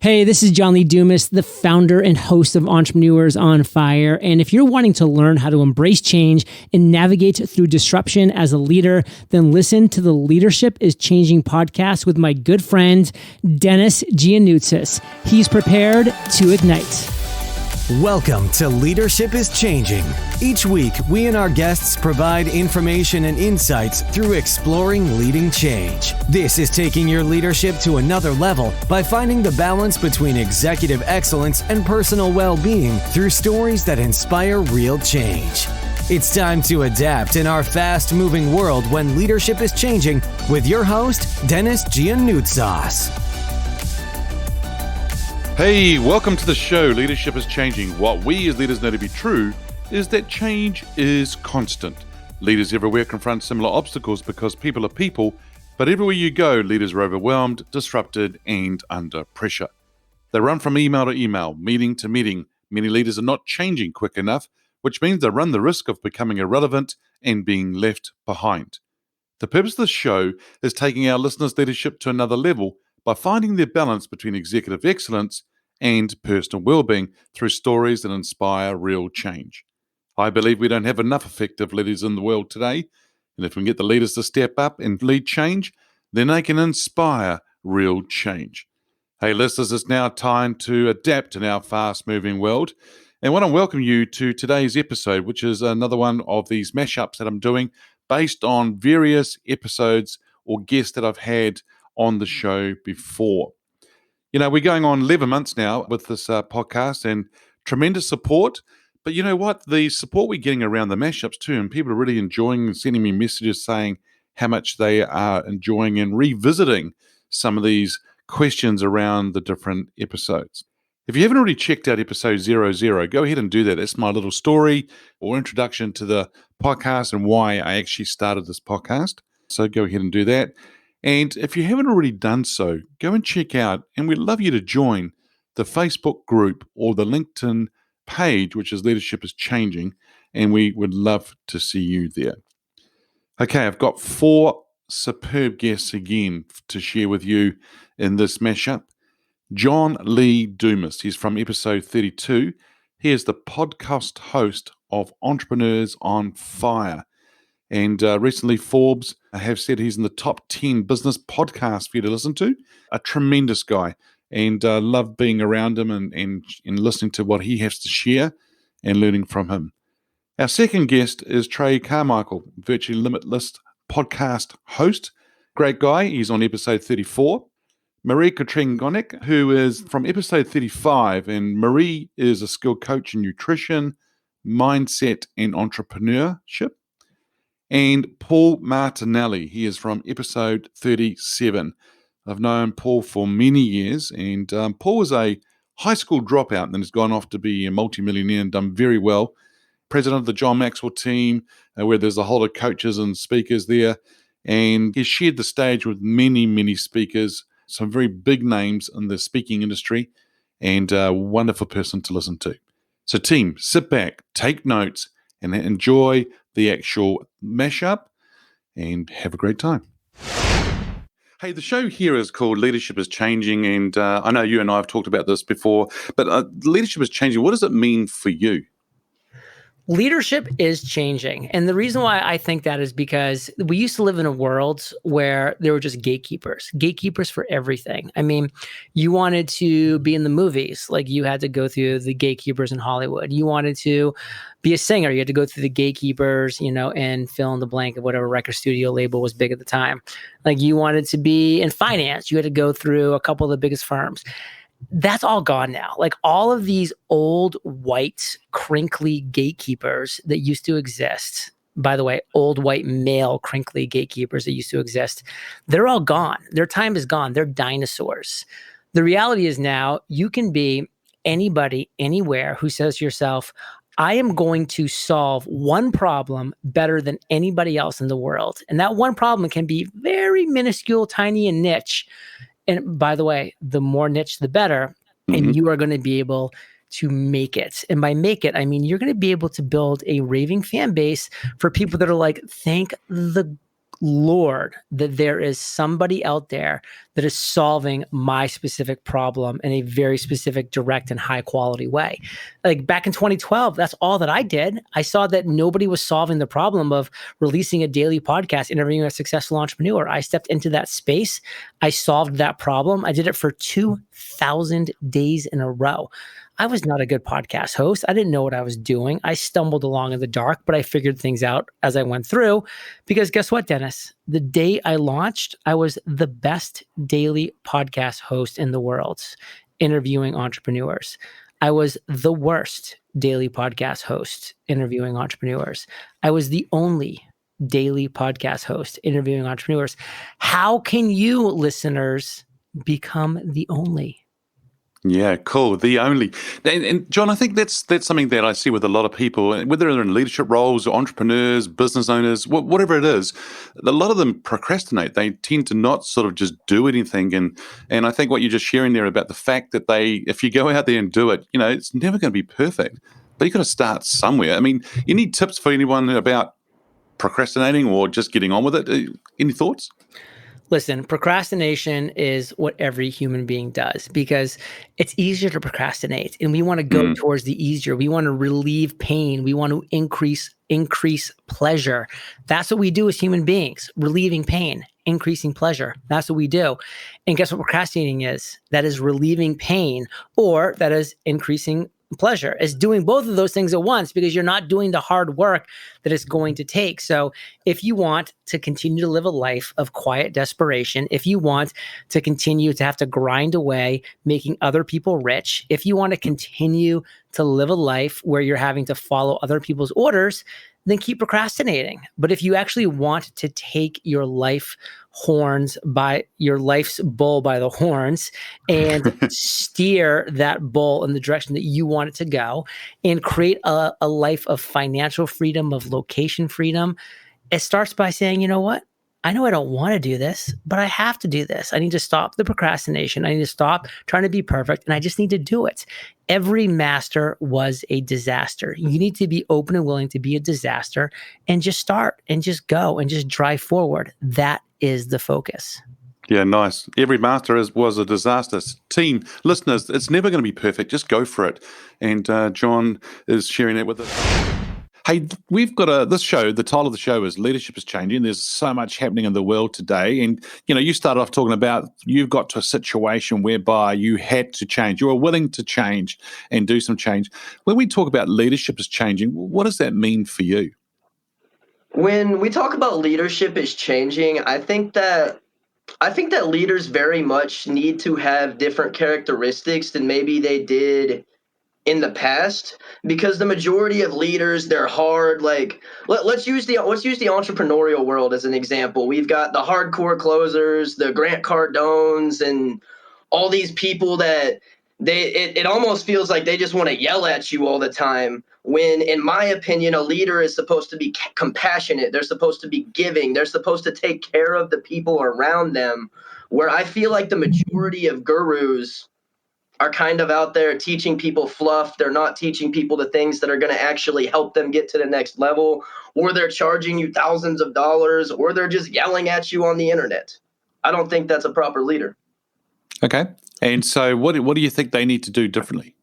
Hey, this is John Lee Dumas, the founder and host of Entrepreneurs on Fire. And if you're wanting to learn how to embrace change and navigate through disruption as a leader, then listen to the Leadership is Changing podcast with my good friend, Denis. He's prepared to ignite. Welcome to Leadership is Changing. Each week, we and our guests provide information and insights through exploring leading change. This is taking your leadership to another level by finding the balance between executive excellence and personal well-being through stories that inspire real change. It's time to adapt in our fast-moving world when leadership is changing with your host, Denis. Hey, welcome to the show, Leadership is Changing. What we as leaders know to be true is that change is constant. Leaders everywhere confront similar obstacles because people are people, but everywhere you go, leaders are overwhelmed, disrupted, and under pressure. They run from email to email, meeting to meeting. Many leaders are not changing quick enough, which means they run the risk of becoming irrelevant and being left behind. The purpose of the show is taking our listeners' leadership to another level by finding their balance between executive excellence and personal well-being through stories that inspire real change. I believe we don't have enough effective leaders in the world today, and if we can get the leaders to step up and lead change, then they can inspire real change. Hey listeners, it's now time to adapt in our fast-moving world, and I want to welcome you to today's episode, which is another one of these mashups that I'm doing based on various episodes or guests that I've had on the show before. You know, we're going on 11 months now with this podcast and tremendous support. But you know what? The support we're getting around the mashups too, and people are really enjoying and sending me messages saying how much they are enjoying and revisiting some of these questions around the different episodes. If you haven't already checked out episode 00, go ahead and do that. It's my little story or introduction to the podcast and why I actually started this podcast. So go ahead and do that. And if you haven't already done so, go and check out, and we'd love you to join the Facebook group or the LinkedIn page, which is Leadership is Changing, and we would love to see you there. Okay, I've got 4 superb guests again to share with you in this mashup. John Lee Dumas, he's from episode 32. He is the podcast host of Entrepreneurs on Fire. And recently, Forbes have said he's in the top 10 business podcasts for you to listen to. A tremendous guy, and love being around him and listening to what he has to share and learning from him. Our second guest is Trey Carmichael, Virtually Limitless podcast host. Great guy. He's on episode 34. Katrien Gonce, who is from episode 35, and Marie is a skilled coach in nutrition, mindset, and entrepreneurship. And Paul Martinelli, he is from episode 37. I've known Paul for many years, and Paul was a high school dropout and then has gone off to be a multimillionaire and done very well. President of the John Maxwell team, where there's a whole lot of coaches and speakers there. And he's shared the stage with many, many speakers, some very big names in the speaking industry, and a wonderful person to listen to. So team, sit back, take notes, and enjoy the actual mashup, and have a great time. Hey, the show here is called Leadership is Changing, and I know you and I have talked about this before, but Leadership is Changing, what does it mean for you? Leadership is changing. And the reason why I think that is because we used to live in a world where there were just gatekeepers for everything. I mean, you wanted to be in the movies, like you had to go through the gatekeepers in Hollywood. You wanted to be a singer, you had to go through the gatekeepers, and fill in the blank of whatever record studio label was big at the time. Like you wanted to be in finance, you had to go through a couple of the biggest firms. That's all gone now. Like all of these old white crinkly gatekeepers that used to exist, by the way, old white male crinkly gatekeepers that used to exist, they're all gone. Their time is gone. They're dinosaurs. The reality is now you can be anybody, anywhere who says to yourself, I am going to solve one problem better than anybody else in the world. And that one problem can be very minuscule, tiny, and niche. And by the way, the more niche, the better. And you are going to be able to make it. And by make it, I mean, you're going to be able to build a raving fan base for people that are like, thank the Lord that there is somebody out there that is solving my specific problem in a very specific, direct, and high quality way. Like back in 2012, that's all that I did. I saw that nobody was solving the problem of releasing a daily podcast, interviewing a successful entrepreneur. I stepped into that space. I solved that problem. I did it for 2,000 days in a row. I was not a good podcast host. I didn't know what I was doing. I stumbled along in the dark, but I figured things out as I went through. Because guess what, Denis? The day I launched, I was the best daily podcast host in the world, interviewing entrepreneurs. I was the worst daily podcast host, interviewing entrepreneurs. I was the only daily podcast host, interviewing entrepreneurs. How can you, listeners, become the only? Yeah, cool. The only, and John, I think that's something that I see with a lot of people, whether they're in leadership roles or entrepreneurs, business owners, whatever it is. A lot of them procrastinate. They tend to not sort of just do anything, and I think what you're just sharing there about the fact that if you go out there and do it, it's never going to be perfect, but you got to start somewhere. I mean, any tips for anyone about procrastinating or just getting on with it? Any thoughts? Listen, procrastination is what every human being does because it's easier to procrastinate and we want to go towards the easier. We want to relieve pain. We want to increase pleasure. That's what we do as human beings, relieving pain, increasing pleasure. That's what we do. And guess what procrastinating is? That is relieving pain, or that is increasing pleasure. Is doing both of those things at once because you're not doing the hard work that it's going to take. So if you want to continue to live a life of quiet desperation, if you want to continue to have to grind away, making other people rich, if you want to continue to live a life where you're having to follow other people's orders, then keep procrastinating. But if you actually want to take your life's bull by the horns and steer that bull in the direction that you want it to go and create a life of financial freedom, of location freedom, it starts by saying, you know what? I know I don't want to do this, but I have to do this. I need to stop the procrastination. I need to stop trying to be perfect, and I just need to do it. Every master was a disaster. You need to be open and willing to be a disaster and just start and just go and just drive forward. That is the focus. Yeah, nice. Every master was a disaster. Team, listeners, it's never going to be perfect. Just go for it. And John is sharing it with us. Hey, we've got this show. The title of the show is Leadership is Changing. There's so much happening in the world today. And, you started off talking about you've got to a situation whereby you had to change. You were willing to change and do some change. When we talk about leadership is changing, what does that mean for you? When we talk about leadership is changing, I think that leaders very much need to have different characteristics than maybe they did in the past, because the majority of leaders, they're hard. Like let's use the entrepreneurial world as an example. We've got the hardcore closers, the Grant Cardones, and all these people that it almost feels like they just want to yell at you all the time. When, in my opinion, a leader is supposed to be compassionate. They're supposed to be giving. They're supposed to take care of the people around them. Where I feel like the majority of gurus are kind of out there teaching people fluff. They're not teaching people the things that are going to actually help them get to the next level, or they're charging you thousands of dollars, or they're just yelling at you on the internet. I don't think that's a proper leader. Okay. And so what do you think they need to do differently?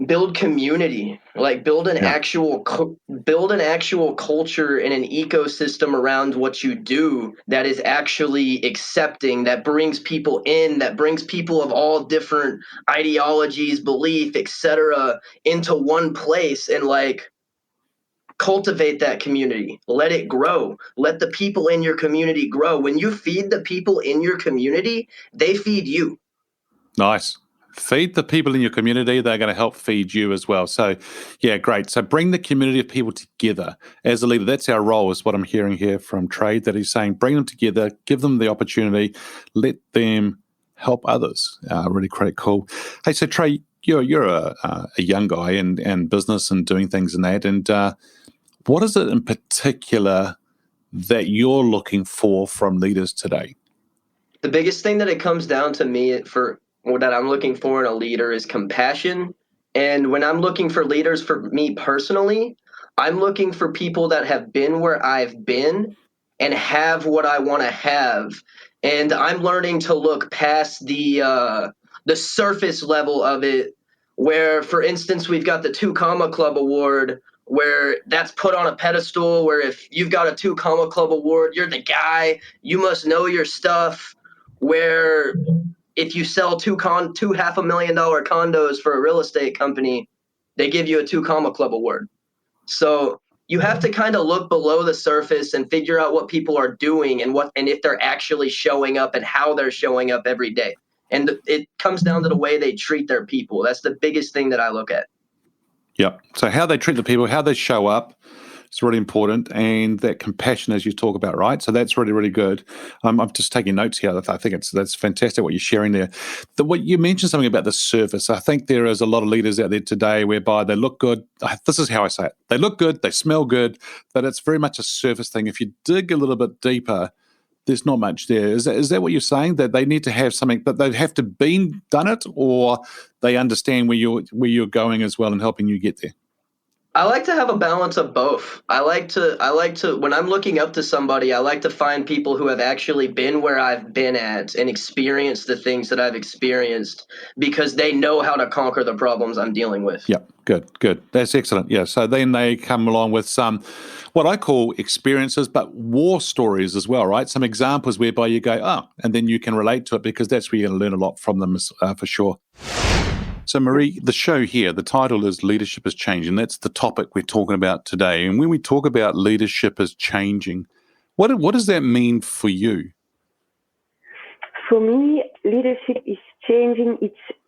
Build community, like build an actual culture and an ecosystem around what you do that is actually accepting, that brings people in, that brings people of all different ideologies, belief, etc. into one place, and like cultivate that community. Let it grow. Let the people in your community grow. When you feed the people in your community, they feed you. Nice. Feed the people in your community. They're going to help feed you as well. So, yeah, great. So bring the community of people together. As a leader, that's our role, is what I'm hearing here from Trey, that he's saying bring them together, give them the opportunity, let them help others. Really great, cool. Hey, so Trey, you're a young guy in business and doing things in that. And what is it in particular that you're looking for from leaders today? The biggest thing that it comes down to me that I'm looking for in a leader is compassion. And when I'm looking for leaders, for me personally, I'm looking for people that have been where I've been and have what I want to have. And I'm learning to look past the surface level of it, where, for instance, we've got the 2 Comma Club Award, where that's put on a pedestal, where if you've got a 2 Comma Club Award, you're the guy, you must know your stuff, where if you sell two $500,000 condos for a real estate company, they give you a 2 Comma Club Award. So you have to kind of look below the surface and figure out what people are doing and if they're actually showing up and how they're showing up every day. And it comes down to the way they treat their people. That's the biggest thing that I look at. Yep. So how they treat the people, how they show up, it's really important, and that compassion, as you talk about, right? So that's really, really good. I'm just taking notes here. I think that's fantastic what you're sharing there. What you mentioned something about the surface. I think there is a lot of leaders out there today whereby they look good. This is how I say it. They look good, they smell good, but it's very much a surface thing. If you dig a little bit deeper, there's not much there. Is that what you're saying? That they need to have something, that they have to done it, or they understand where you're going as well and helping you get there? I like to have a balance of both. I like to when I'm looking up to somebody, I like to find people who have actually been where I've been at and experienced the things that I've experienced, because they know how to conquer the problems I'm dealing with. Yeah, good. That's excellent. Yeah, so then they come along with some, what I call experiences, but war stories as well, right? Some examples whereby you go, oh, and then you can relate to it, because that's where you're going to learn a lot from them for sure. So, Marie, the show here, the title is Leadership is Changing. That's the topic we're talking about today. And when we talk about leadership is changing, what does that mean for you? For me, leadership is changing.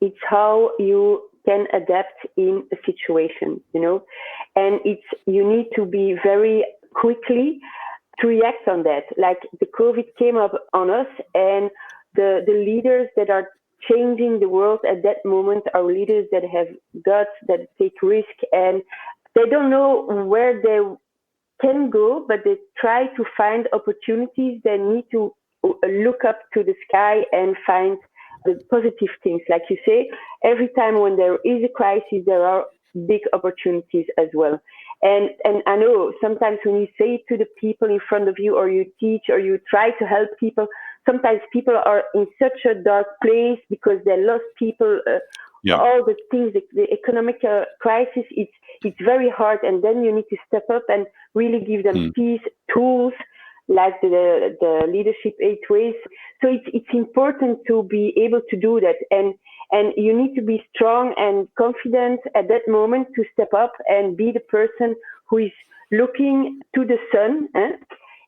It's how you can adapt in a situation, and you need to be very quickly to react on that. Like the COVID came up on us, and the leaders that are changing the world at that moment are leaders that have guts, that take risk, and they don't know where they can go, but they try to find opportunities. They need to look up to the sky and find the positive things. Like you say, every time when there is a crisis, there are big opportunities as well. And I know sometimes when you say it to the people in front of you, or you teach, or you try to help people, sometimes people are in such a dark place because they lost people, all the things, the economic crisis, it's very hard. And then you need to step up and really give them peace, tools, like the Leadership 8 Ways. So it's important to be able to do that. And you need to be strong and confident at that moment to step up and be the person who is looking to the sun.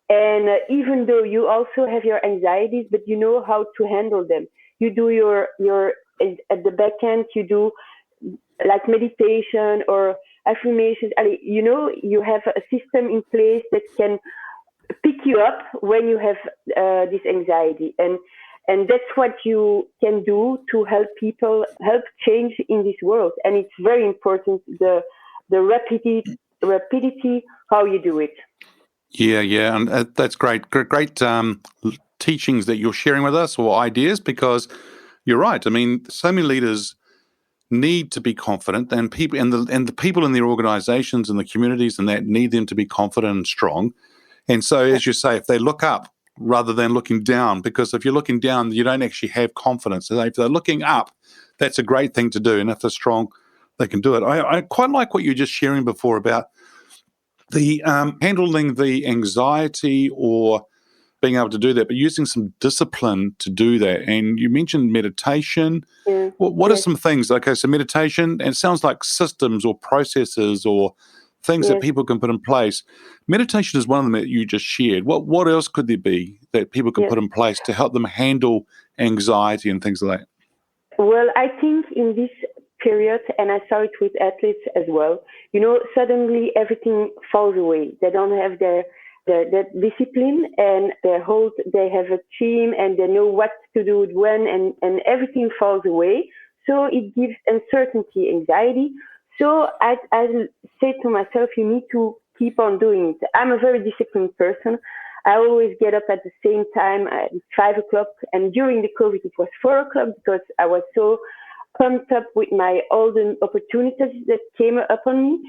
And even though you also have your anxieties, but you know how to handle them. You do your at the back end, you do like meditation or affirmations. You have a system in place that can pick you up when you have this anxiety. And that's what you can do to help people, help change in this world. And it's very important, the rapidity, how you do it. Yeah, and that's great teachings that you're sharing with us, or ideas, because you're right. I mean, so many leaders need to be confident, and people and the people in their organizations and the communities and that need them to be confident and strong. And so, as you say, if they look up rather than looking down, because if you're looking down, you don't actually have confidence. So if they're looking up, that's a great thing to do. And if they're strong, they can do it. I quite like what you were just sharing before about the handling the anxiety or being able to do that, but using some discipline to do that. And you mentioned meditation. Yeah. What are some things? Okay, so meditation, and it sounds like systems or processes or things that people can put in place. Meditation is one of them that you just shared. What else could there be that people can put in place to help them handle anxiety and things like that? Well, I think in this period, and I saw it with athletes as well, suddenly everything falls away. They don't have their discipline, and they have a team and they know what to do when, and everything falls away. So it gives uncertainty, anxiety. So I say to myself, you need to keep on doing it. I'm a very disciplined person. I always get up at the same time at 5 o'clock. And during the COVID, it was 4 o'clock because I was so pumped up with all the opportunities that came up on me.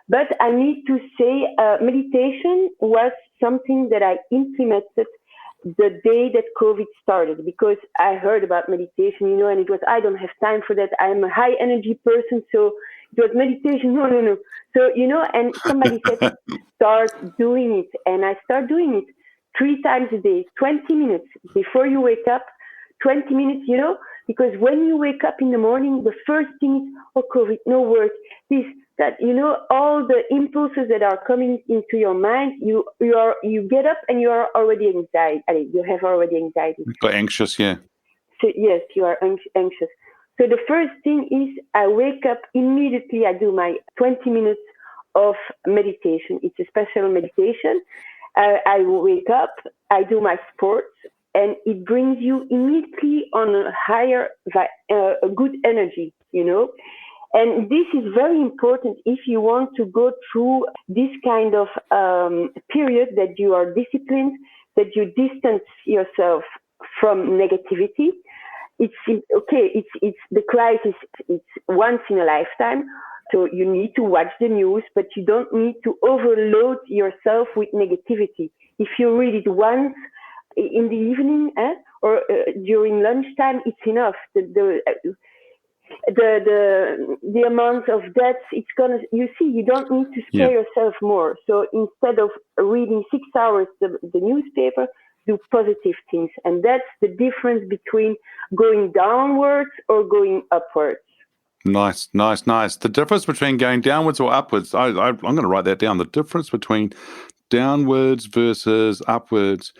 But I need to say, meditation was something that I implemented the day that COVID started, because I heard about meditation, and it was, I don't have time for that. I'm a high energy person. So it was meditation. No. So, and somebody said, start doing it. And I start doing it 3 times a day, 20 minutes before you wake up, 20 minutes, because when you wake up in the morning, the first thing is, oh, COVID, no work, this, that, all the impulses that are coming into your mind, you get up and you are already anxiety. You have already anxiety. Got anxious, yeah. So yes, you are anxious. So the first thing is I wake up immediately. I do my 20 minutes of meditation. It's a special meditation. I wake up, I do my sports, and it brings you immediately on a higher, a good energy, And this is very important if you want to go through this kind of period, that you are disciplined, that you distance yourself from negativity. It's the crisis. It's once in a lifetime. So you need to watch the news, but you don't need to overload yourself with negativity. If you read it once in the evening or during lunchtime, it's enough. The amount of deaths you don't need to scare yourself more. So instead of reading 6 hours the newspaper, do positive things. And that's the difference between going downwards or going upwards. Nice. The difference between going downwards or upwards, I'm going to write that down. The difference between downwards versus upwards.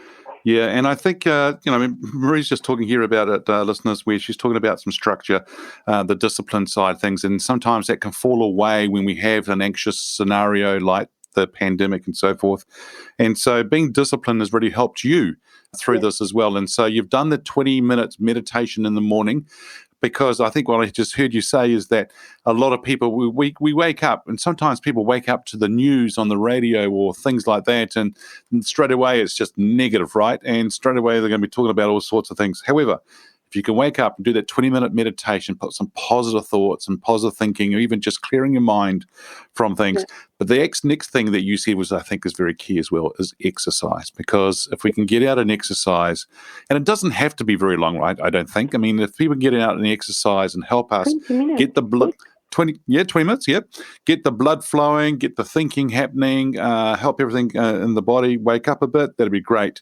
Yeah, and I think, Marie's just talking here about it, listeners, where she's talking about some structure, the discipline side of things, and sometimes that can fall away when we have an anxious scenario like the pandemic and so forth. And so being disciplined has really helped you through this as well. And so you've done the 20 minutes meditation in the morning, because I think what I just heard you say is that a lot of people, we wake up, and sometimes people wake up to the news on the radio or things like that, and straight away it's just negative, right? And straight away they're going to be talking about all sorts of things. However, if you can wake up and do that 20-minute meditation, put some positive thoughts and positive thinking, or even just clearing your mind from things. Yeah. But the next thing that you said was, I think, is very key as well, is exercise. Because if we can get out and exercise, and it doesn't have to be very long, right? I don't think. I mean, if people get out and exercise and help us get the blood... 20 minutes, yep. Get the blood flowing, get the thinking happening, help everything in the body wake up a bit, that'd be great.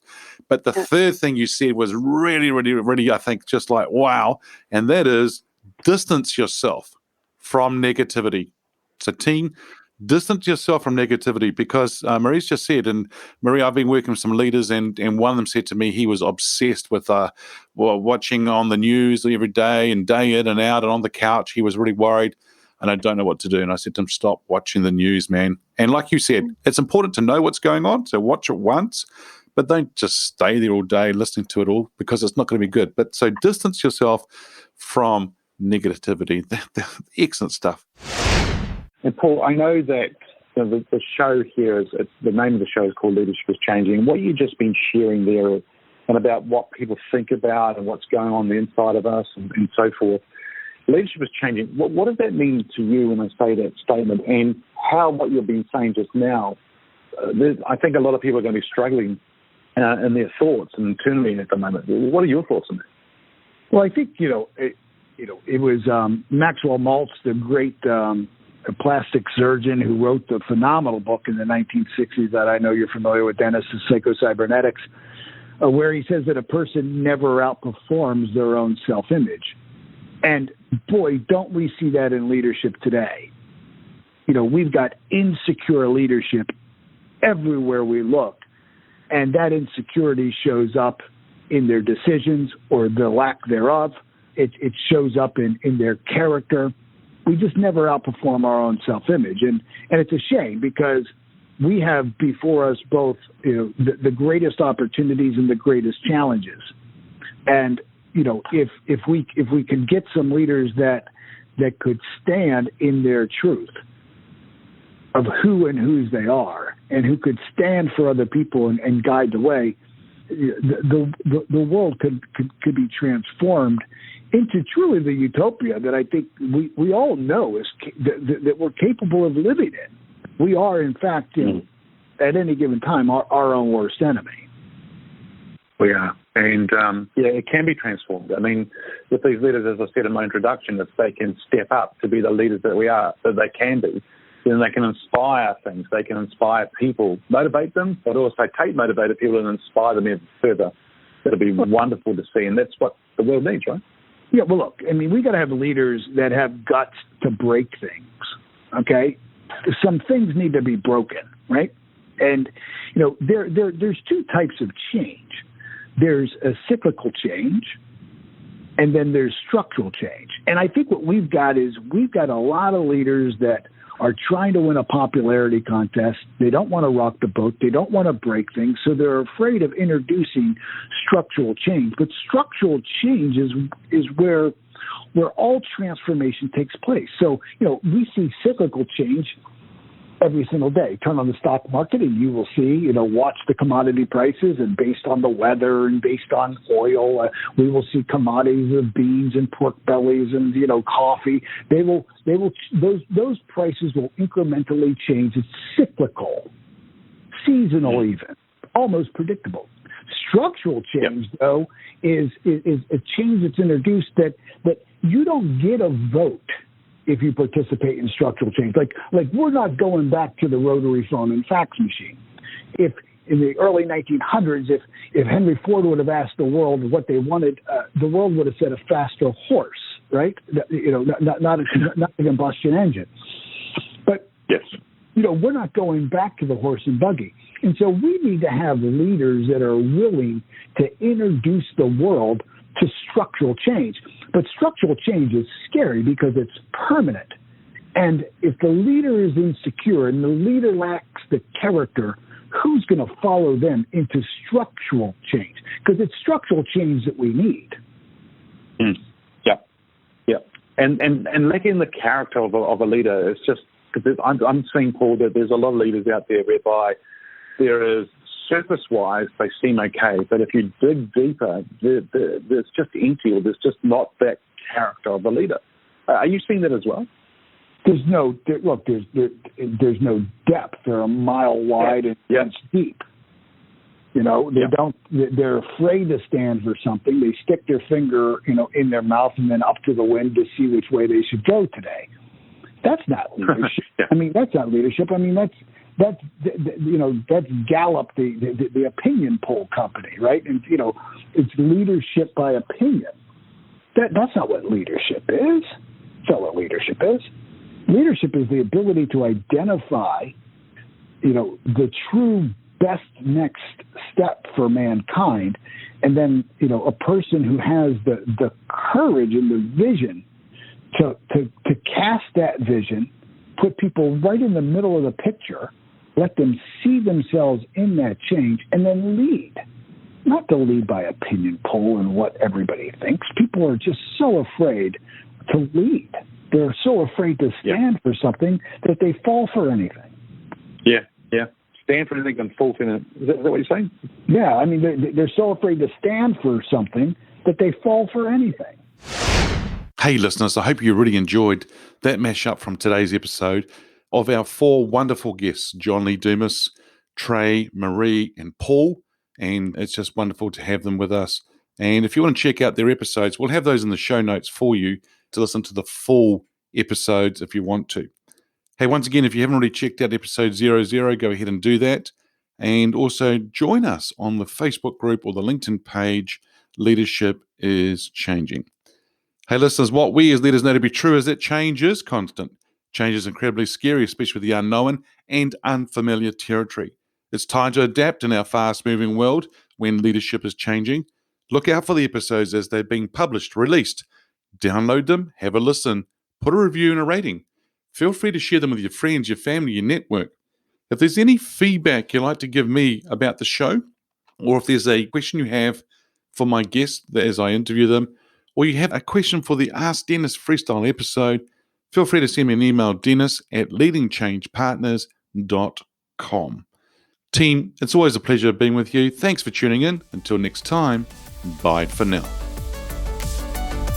But the third thing you said was really, really, really, I think, just like, wow, and that is distance yourself from negativity. So team, distance yourself from negativity, because Marie's just said, and Marie, I've been working with some leaders, and one of them said to me he was obsessed with watching on the news every day and day in and out and on the couch. He was really worried. And I don't know what to do. And I said to him, stop watching the news, man. And like you said, it's important to know what's going on. So watch it once, but don't just stay there all day listening to it all, because it's not going to be good. But so distance yourself from negativity. Excellent stuff. And Paul, I know that the show here, the name of the show is called Leadership is Changing. And what you've just been sharing there and about what people think about and what's going on the inside of us and so forth. Leadership is changing. What does that mean to you when I say that statement, and how what you've been saying just now? I think a lot of people are going to be struggling in their thoughts and internally at the moment. What are your thoughts on that? Well, I think it was Maxwell Maltz, the great plastic surgeon, who wrote the phenomenal book in the 1960s that I know you're familiar with, Denis, Psycho-Cybernetics, where he says that a person never outperforms their own self-image. And boy, don't we see that in leadership today. We've got insecure leadership everywhere we look. And that insecurity shows up in their decisions or the lack thereof. It shows up in their character. We just never outperform our own self-image. And it's a shame, because we have before us both the greatest opportunities and the greatest challenges. And if we can get some leaders that could stand in their truth of who and whose they are, and who could stand for other people and guide the way, the world could be transformed into truly the utopia that I think we all know that we're capable of living in. We are, in fact, at any given time, our own worst enemy. We are. And, it can be transformed. I mean, with these leaders, as I said in my introduction, if they can step up to be the leaders that they can be, then they can inspire things. They can inspire people, motivate them, but also take motivated people and inspire them even further. That'll be wonderful to see, and that's what the world needs, right? Yeah, well, look, I mean, we got to have leaders that have guts to break things, okay? Some things need to be broken, right? And, there's two types of change. There's a cyclical change, and then there's structural change. And I think what we've got a lot of leaders that are trying to win a popularity contest. They don't want to rock the boat. They don't want to break things. So they're afraid of introducing structural change. But structural change is where all transformation takes place. So, we see cyclical change every single day. Turn on the stock market and you will see, watch the commodity prices, and based on the weather and based on oil, we will see commodities of beans and pork bellies and, coffee. Those prices will incrementally change. It's cyclical, seasonal even, almost predictable. Structural change, though, is a change that's introduced that you don't get a vote if you participate in structural change. Like we're not going back to the rotary phone and fax machine. If in the early 1900s, if Henry Ford would have asked the world what they wanted, the world would have said a faster horse, right? Not a combustion engine. But yes, we're not going back to the horse and buggy. And so we need to have leaders that are willing to introduce the world to structural change. But structural change is scary because it's permanent. And if the leader is insecure and the leader lacks the character, who's going to follow them into structural change? Because it's structural change that we need. Yeah. And lacking the character of a leader is just, because I'm seeing, Paul, that there's a lot of leaders out there whereby there is, surface-wise, they seem okay, but if you dig deeper, there's just empty, or there's just not that character of a leader. Are you seeing that as well? There's no depth. They're a mile wide and inch deep. They're afraid to stand for something. They stick their finger, in their mouth and then up to the wind to see which way they should go today. That's not leadership. I mean, that's not leadership. I mean, that's Gallup, the opinion poll company, right? And it's leadership by opinion. That's not what leadership is. That's not what leadership is. Leadership is the ability to identify, the true best next step for mankind, and then a person who has the courage and the vision to cast that vision, put people right in the middle of the picture, let them see themselves in that change, and then lead. Not to lead by opinion poll and what everybody thinks. People are just so afraid to lead. They're so afraid to stand for something that they fall for anything. Yeah. Stand for anything and fall for anything. Is that what you're saying? Yeah, I mean, they're so afraid to stand for something that they fall for anything. Hey, listeners, I hope you really enjoyed that mashup from today's episode of our four wonderful guests, John Lee Dumas, Trey, Marie, and Paul. And it's just wonderful to have them with us. And if you want to check out their episodes, we'll have those in the show notes for you to listen to the full episodes if you want to. Hey, once again, if you haven't already checked out episode 00, go ahead and do that. And also join us on the Facebook group or the LinkedIn page, Leadership is Changing. Hey, listeners, what we as leaders know to be true is that change is constant. Change is incredibly scary, especially with the unknown and unfamiliar territory. It's time to adapt in our fast-moving world when leadership is changing. Look out for the episodes as they're being published, released. Download them, have a listen, put a review and a rating. Feel free to share them with your friends, your family, your network. If there's any feedback you'd like to give me about the show, or if there's a question you have for my guests as I interview them, or you have a question for the Ask Denis Freestyle episode, feel free to send me an email, dennis@leadingchangepartners.com. Team, it's always a pleasure being with you. Thanks for tuning in. Until next time, bye for now.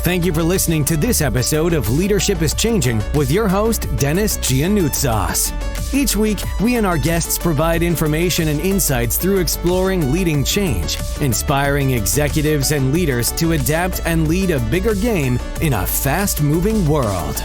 Thank you for listening to this episode of Leadership is Changing with your host, Denis Giannoutsas. Each week, we and our guests provide information and insights through exploring leading change, inspiring executives and leaders to adapt and lead a bigger game in a fast-moving world.